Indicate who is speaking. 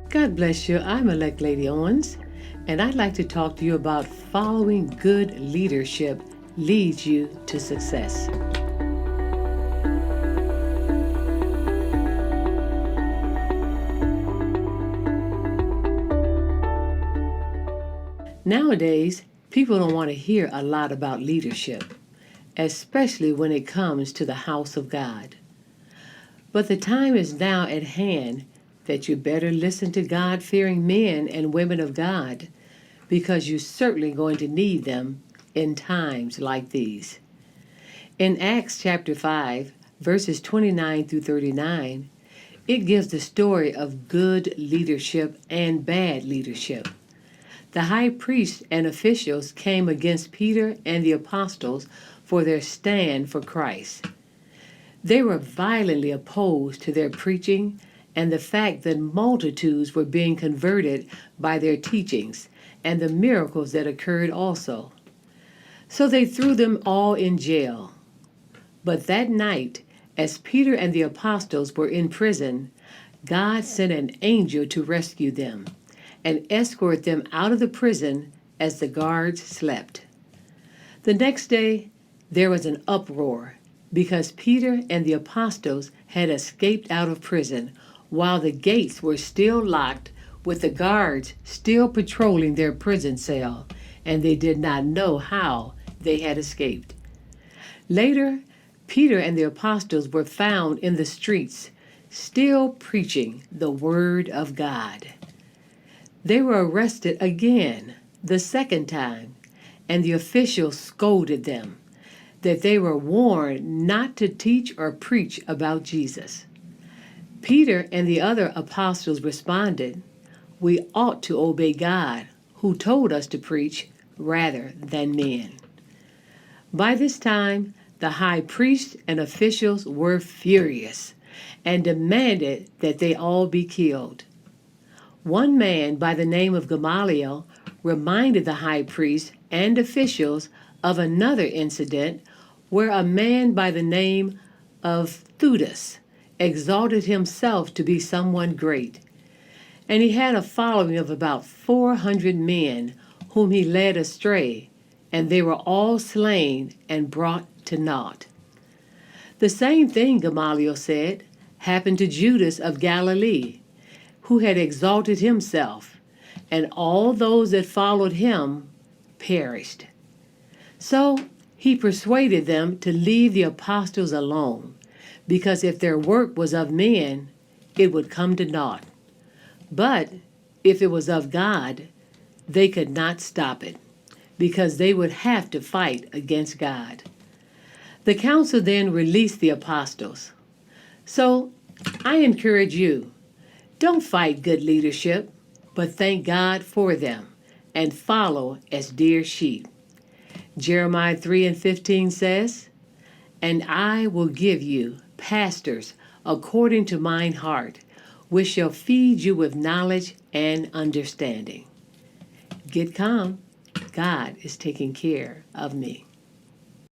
Speaker 1: God bless you. I'm elect Lady Owens, and I'd like to talk to you about following good leadership leads you to success. Nowadays, people don't want to hear a lot about leadership, especially when it comes to the house of God. But the time is now at hand that you better listen to God-fearing men and women of God, because you're certainly going to need them in times like these. In Acts chapter 5, verses 29 through 39, it gives the story of good leadership and bad leadership. The high priest and officials came against Peter and the apostles for their stand for Christ. They were violently opposed to their preaching and the fact that multitudes were being converted by their teachings and the miracles that occurred also. So they threw them all in jail. But that night, as Peter and the apostles were in prison, God sent an angel to rescue them and escort them out of the prison as the guards slept. The next day, there was an uproar because Peter and the apostles had escaped out of prison while the gates were still locked, with the guards still patrolling their prison cell, and they did not know how they had escaped. Later, Peter and the apostles were found in the streets, still preaching the word of God. They were arrested again, the second time, and the officials scolded them that they were warned not to teach or preach about Jesus. Peter and the other apostles responded, "We ought to obey God, who told us to preach, rather than men." By this time, the high priest and officials were furious and demanded that they all be killed. One man by the name of Gamaliel reminded the high priest and officials of another incident where a man by the name of Theudas exalted himself to be someone great. And he had a following of about 400 men whom he led astray, and they were all slain and brought to naught. The same thing, Gamaliel said, happened to Judas of Galilee, who had exalted himself, and all those that followed him perished. So he persuaded them to leave the apostles alone, because if their work was of men, it would come to naught. But if it was of God, they could not stop it, because they would have to fight against God. The council then released the apostles. So I encourage you, don't fight good leadership, but thank God for them and follow as dear sheep. Jeremiah 3:15 says, "And I will give you pastors according to mine heart, which shall feed you with knowledge and understanding." Get calm. God is taking care of me.